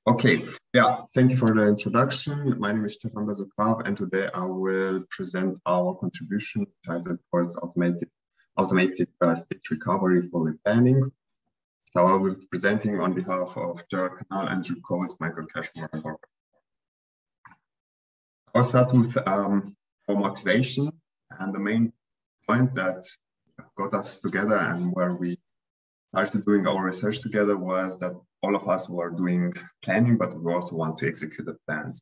Okay, yeah, thank you for the introduction. My name is Stefan Bazukav, and today I will present our contribution titled towards automated state recovery for replanning. So I will be presenting on behalf of Gerard Canal, Andrew Coles, Michael Cashmore, and Robert. I'll start with our motivation, and the main point that got us together and where we started doing our research together was that all of us were doing planning, but we also want to execute the plans.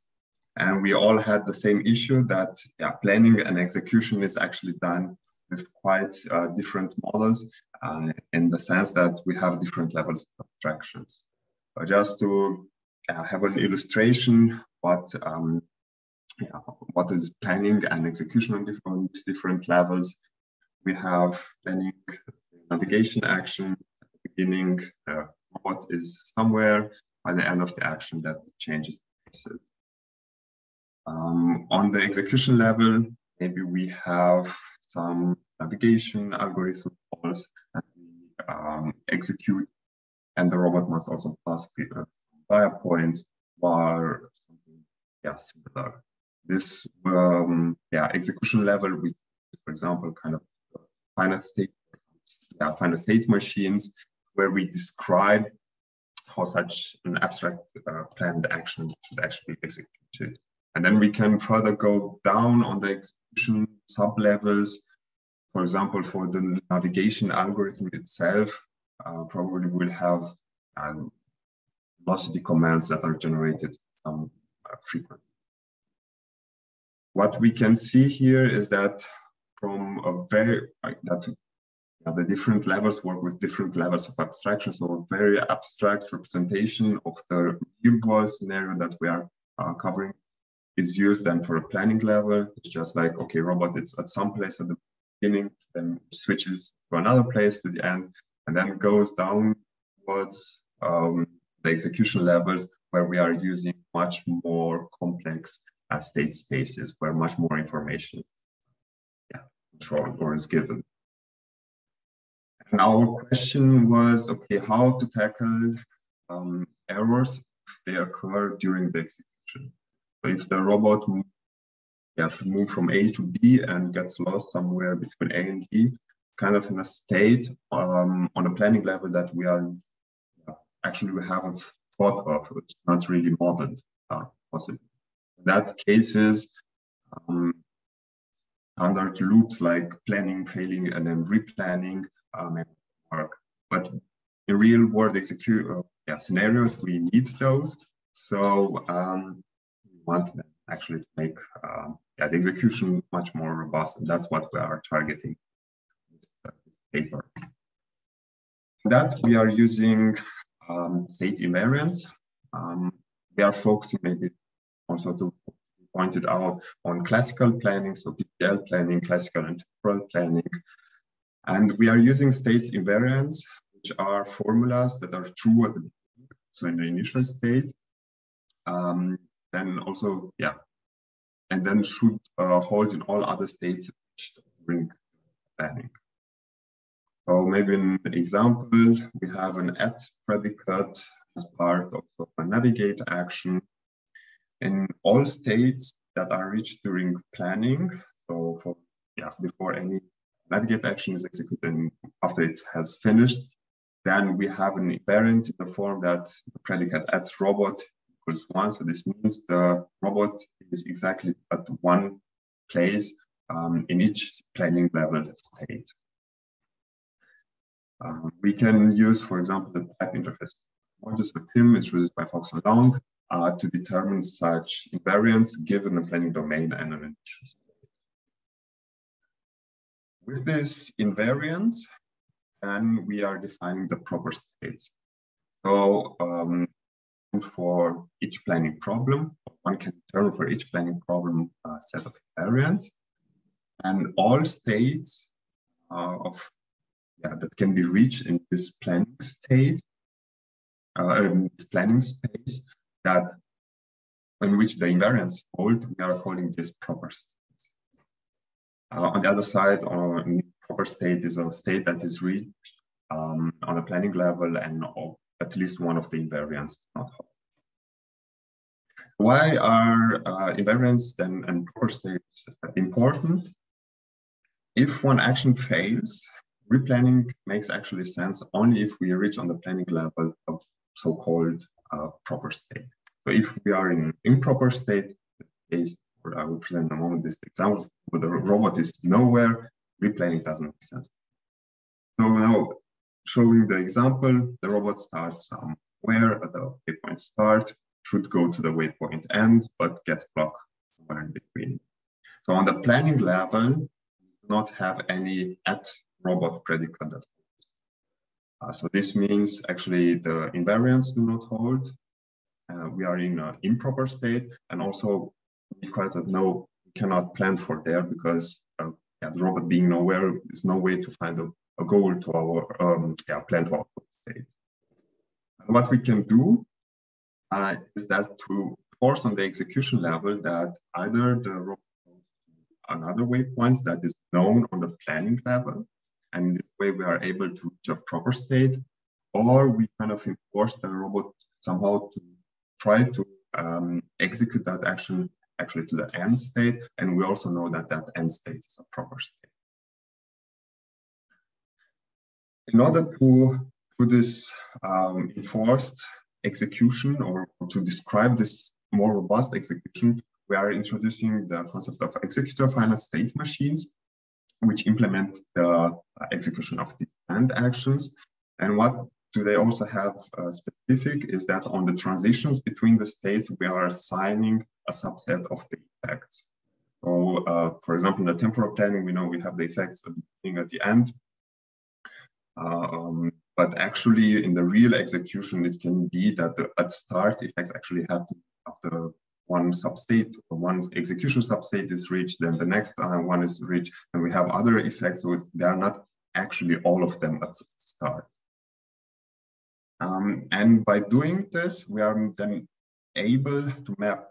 And we all had the same issue that planning and execution is actually done with quite different models in the sense that we have different levels of abstractions. Just to have an illustration, what is planning and execution on different levels. We have planning, navigation action, beginning, what is somewhere, by the end of the action that changes places. On the execution level, maybe we have some navigation algorithm calls that we execute, and the robot must also pass via points or something similar. This execution level, we, for example, kind of finite state machines, where we describe how such an abstract planned action should actually be executed. And then we can further go down on the execution sub-levels. For example, for the navigation algorithm itself, probably we'll have velocity commands that are generated some frequency. What we can see here is that from a the different levels work with different levels of abstraction. So a very abstract representation of the real-world scenario that we are covering is used then for a planning level. It's just like, okay, robot, it's at some place at the beginning, then switches to another place to the end, and then goes down towards the execution levels where we are using much more complex state spaces where much more information controlled or is given. And our question was, okay, how to tackle errors if they occur during the execution. So if the robot should move from A to B and gets lost somewhere between A and B, kind of in a state on a planning level that we are we haven't thought of, it's not really modeled possible. In that cases, standard loops like planning, failing, and then replanning work. But in real world scenarios, we need those. So we want them actually to make the execution much more robust, and that's what we are targeting with this paper. That we are using state invariants. We are focusing maybe also to point it out on classical planning, so PPL planning, classical and temporal planning. And we are using state invariants, which are formulas that are true at the beginning, so in the initial state. Then also, and then should hold in all other states during planning. So maybe an example, we have an at predicate as part of a navigate action. In all states that are reached during planning, so for before any navigate action is executed and after it has finished, then we have an invariant in the form that the predicate at robot equals 1. So this means the robot is exactly at one place in each planning level state. We can use, for example, the type interface module, so PIM, introduced by Fox and Long, to determine such invariants given the planning domain and an initial state. With this invariance, then we are defining the proper states. So for each planning problem, one can determine for each planning problem a set of invariants, and all states that can be reached in this planning state, this planning space, that in which the invariants hold, we are calling this proper states. On the other side, proper state is a state that is reached on a planning level and at least one of the invariants not hold. Why are invariants then and proper states important? If one action fails, replanning makes actually sense only if we reach on the planning level of so-called proper state. So if we are in improper state, case, or I will present in a moment this example where the robot is nowhere, replanning doesn't make sense. So now, showing the example, the robot starts somewhere at the waypoint start, should go to the waypoint end, but gets blocked somewhere in between. So on the planning level, we do not have any at robot predicate that so this means actually the invariants do not hold. We are in an improper state, and also we quite know we cannot plan for there because the robot being nowhere is no way to find a goal to our plan to our state. And what we can do is that to force on the execution level that either the robot goes to another waypoint that is known on the planning level, and in this way we are able to reach a proper state, or we kind of enforce the robot somehow to try to execute that action actually to the end state, and we also know that that end state is a proper state. In order to do this enforced execution, or to describe this more robust execution, we are introducing the concept of executor-finite state machines, which implement the execution of the planned actions. And what do they also have specific is that on the transitions between the states, we are assigning a subset of the effects. So, for example, in the temporal planning, we know we have the effects at the beginning, at the end. But actually, in the real execution, it can be that the at start effects actually happen after one substate or one execution substate is reached, then the next one is reached, and we have other effects. So they are not actually all of them at the start. And by doing this, we are then able to map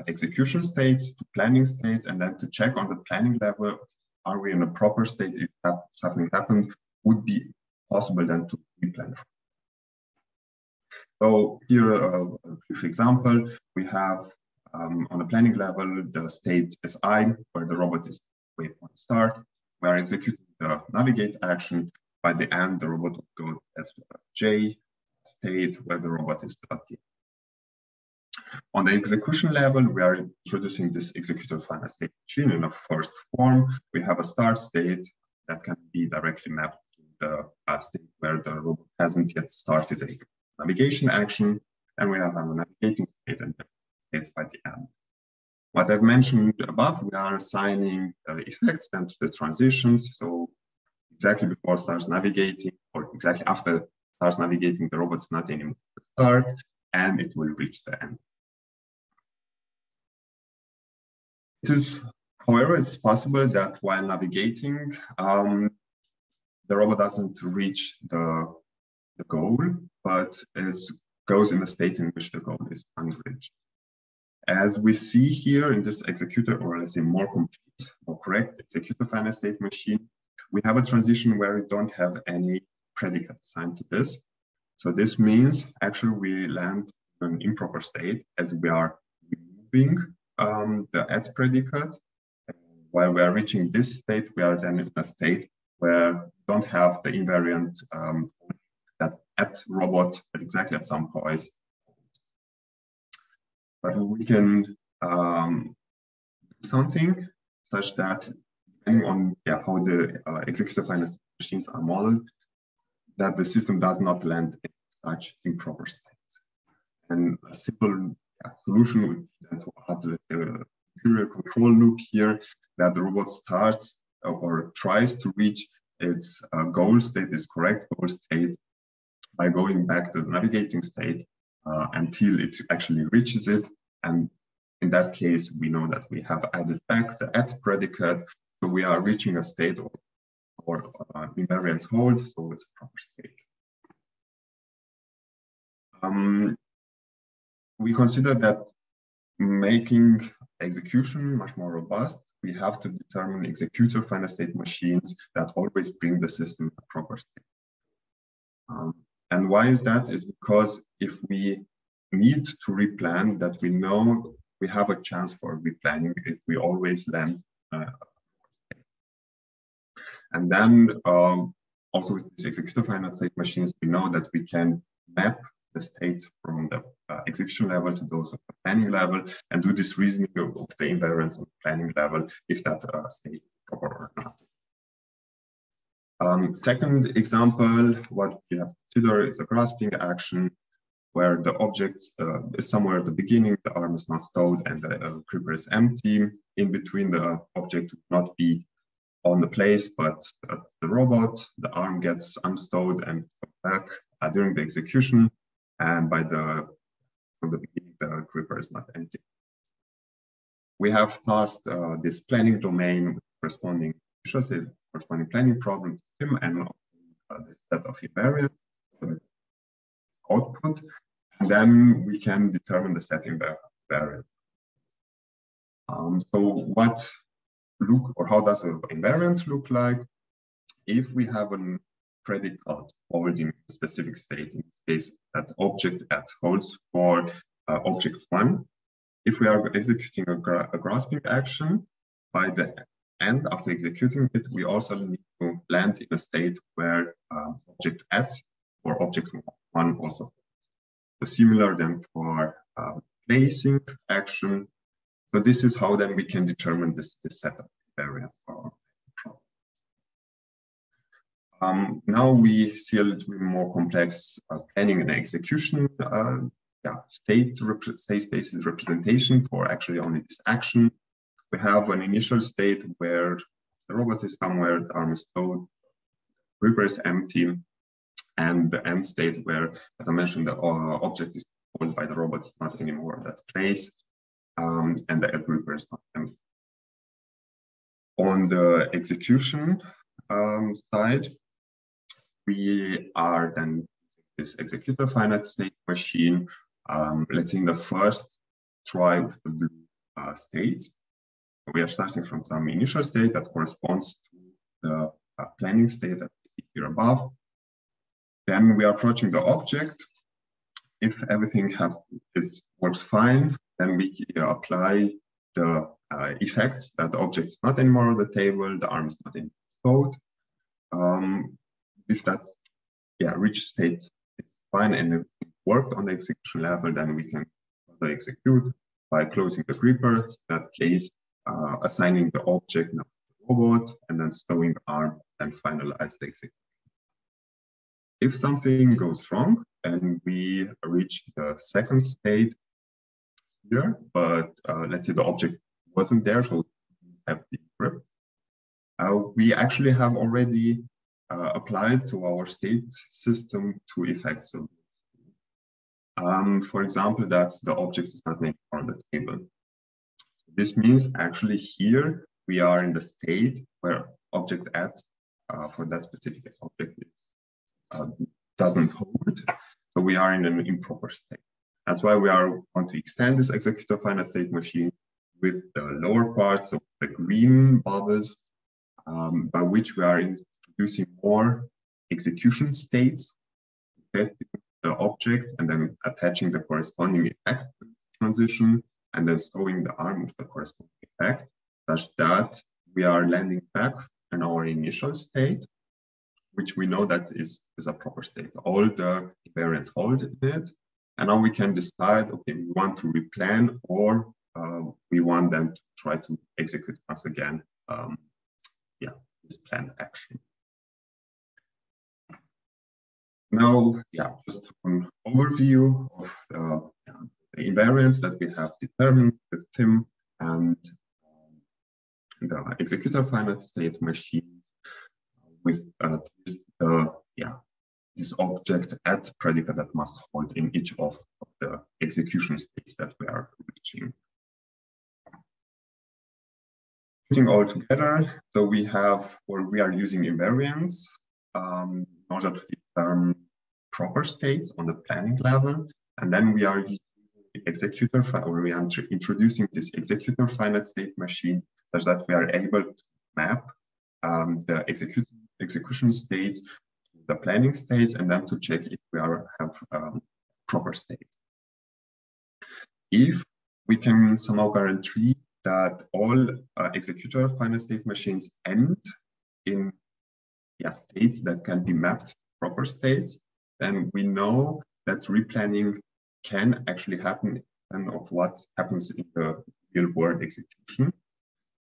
execution states to planning states, and then to check on the planning level, are we in a proper state? If something happened, would be possible then to replan. So here, a brief example, we have on the planning level, the state is I, where the robot is waypoint start. We are executing the navigate action. By the end, the robot will go as J state, where the robot is at the end. On the execution level, we are introducing this executor-finite state machine in a first form. We have a start state that can be directly mapped to the state where the robot hasn't yet started the navigation action, and we have a navigating state and state by the end. What I've mentioned above, we are assigning effects then to the transitions. So exactly before it starts navigating, or exactly after it starts navigating, the robot's not anymore at the start, and it will reach the end. It is, however, it's possible that while navigating, the robot doesn't reach the goal, but goes in a state in which the goal is unreached. As we see here in this executor, or let's say more complete, more correct executor-finite state machine, we have a transition where we don't have any predicate assigned to this. So this means actually we land in an improper state as we are removing the at predicate. While we are reaching this state, we are then in a state where we don't have the invariant that at robot, but exactly at some point. But we can do something such that, depending on how the executor-finite machines are modeled, that the system does not land in such improper states. And a simple solution would be then to add, let's say, a imperial control loop here, that the robot starts or tries to reach its goal state, its correct goal state, by going back to the navigating state until it actually reaches it. And in that case, we know that we have added back the at predicate. So we are reaching a state or invariance hold, so it's a proper state. We consider that making execution much more robust, we have to determine executor-finite state machines that always bring the system a proper state. And why is that? Is because if we need to replan, that we know we have a chance for replanning if we always land. And then also with these executor finite state machines, we know that we can map the states from the execution level to those of the planning level and do this reasoning of the invariance on the planning level if that state is proper or not. Second example, what we have to consider is a grasping action where the object is somewhere at the beginning, the arm is not stowed and the gripper is empty. In between, the object would not be on the place, but the robot, the arm gets unstowed and back during the execution, and from the beginning, the gripper is not empty. We have passed this planning domain with corresponding planning problem to him and the set of invariants output, and then we can determine the set invariant. So how does an invariant look like? If we have a predicate holding a specific state, in this case, that object at holds for object 1, if we are executing a grasping action, by the end, after executing it, we also need to land in a state where object at or object 1 also. So similar then for placing action. So this is how then we can determine this set of invariants for our problem. Now we see a little bit more complex planning and execution state spaces representation for actually only this action. We have an initial state where the robot is somewhere, the arm is stowed, the gripper is empty, and the end state where, as I mentioned, the object is held by the robot is not anymore in that place, and the gripper is not empty. On the execution side, we are then this executor finite state machine. Let's say in the first try with the blue state, we are starting from some initial state that corresponds to the planning state that we see here above. Then we are approaching the object. If everything works fine, then we apply the effects that the object is not anymore on the table, the arm is not in code. If that's reach state is fine and it worked on the execution level, then we can further execute by closing the gripper. In that case, assigning the object now to the robot and then stowing the arm and finalize the execution. If something goes wrong and we reach the second state here, but let's say the object wasn't there, so we have the grip, we actually have already applied to our state system two effects. So, for example, that the object is not named on the table. This means actually here we are in the state where object at for that specific object doesn't hold. So we are in an improper state. That's why we want to extend this executor finite state machine with the lower parts of the green bubbles, by which we are introducing more execution states, getting the object and then attaching the corresponding effect transition, and then stowing the arm of the corresponding effect, such that we are landing back in our initial state, which we know that is a proper state. All the invariants hold in it. And now we can decide, okay, we want to replan or we want them to try to execute once again, this planned action. Now, just an overview of the invariants that we have determined with Tim and the executor finite state machine with this object at predicate that must hold in each of the execution states that we are reaching. Putting all together, so we are using invariants in order to determine proper states on the planning level, and then we are using the executor, or we are introducing this executor finite state machine such that we are able to map the execution states, the planning states, and then to check if we have proper states. if we can somehow guarantee that all executor finite state machines end in states that can be mapped to proper states, then we know that replanning can actually happen and of what happens in the real world execution.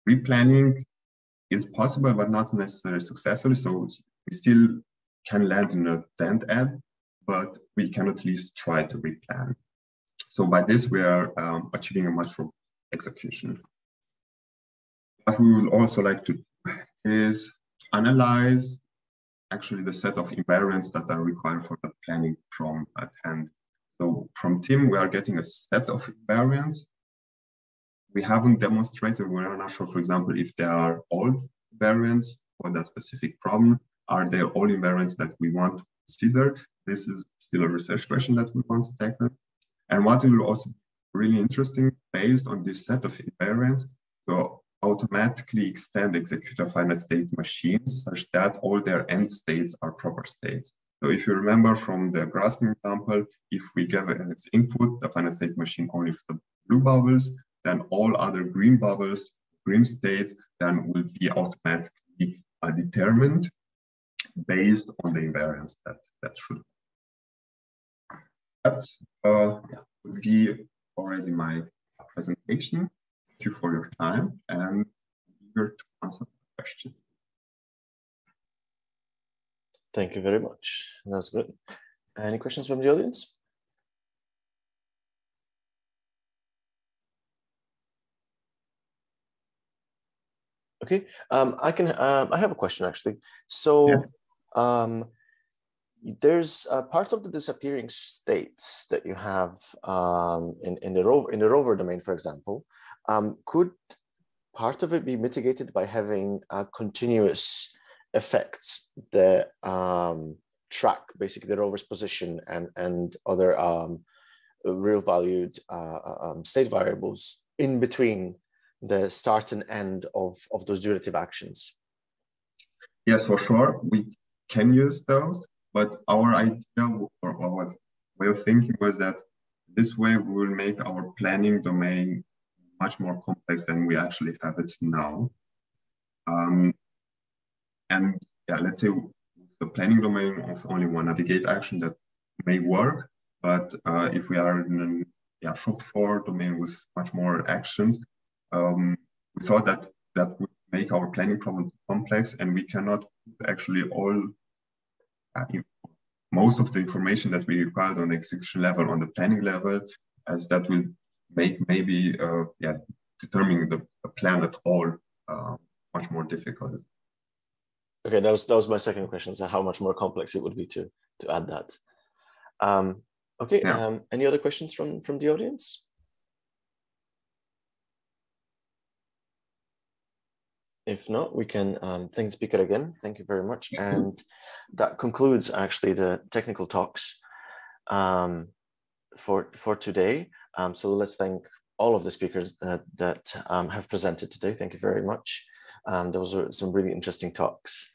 Replanning is possible, but not necessarily successfully. So we still can land in a dead-end, but we can at least try to replan. So by this, we are achieving a much more execution. What we would also like to do is analyze actually the set of invariants that are required for the planning problem at hand. So from TIM, we are getting a set of invariants. We haven't demonstrated, we're not sure, for example, if there are all invariants for that specific problem. Are there all invariants that we want to consider? This is still a research question that we want to tackle. And what will also be really interesting, based on this set of invariants, to automatically extend executor finite state machines such that all their end states are proper states. So if you remember from the grasping example, if we give it its input, the finite state machine only for the blue bubbles, then all other green bubbles, green states, then will be automatically determined based on the invariants that should. That would be already my presentation. Thank you for your time and eager to answer the questions. Thank you very much. That's good. Any questions from the audience? Okay, I have a question actually. So yes. There's a part of the disappearing states that you have in the rover domain, for example. Could part of it be mitigated by having continuous effects that track basically the rover's position and other real valued state variables in between the start and end of those derivative actions? Yes, for sure, we can use those, but our idea or our way of thinking was that this way we will make our planning domain much more complex than we actually have it now. And yeah, let's say the planning domain of only one navigate action that may work, but if we are in a shop for domain with much more actions, we thought that that would make our planning problem complex, and we cannot actually all most of the information that we required on the execution level on the planning level, as that will make maybe determining the plan at all much more difficult. Okay, that was my second question. So how much more complex it would be to add that? Okay, yeah. Any other questions from the audience? If not, we can thank the speaker again. Thank you very much. And that concludes actually the technical talks for today. So let's thank all of the speakers that have presented today. Thank you very much. Those were some really interesting talks.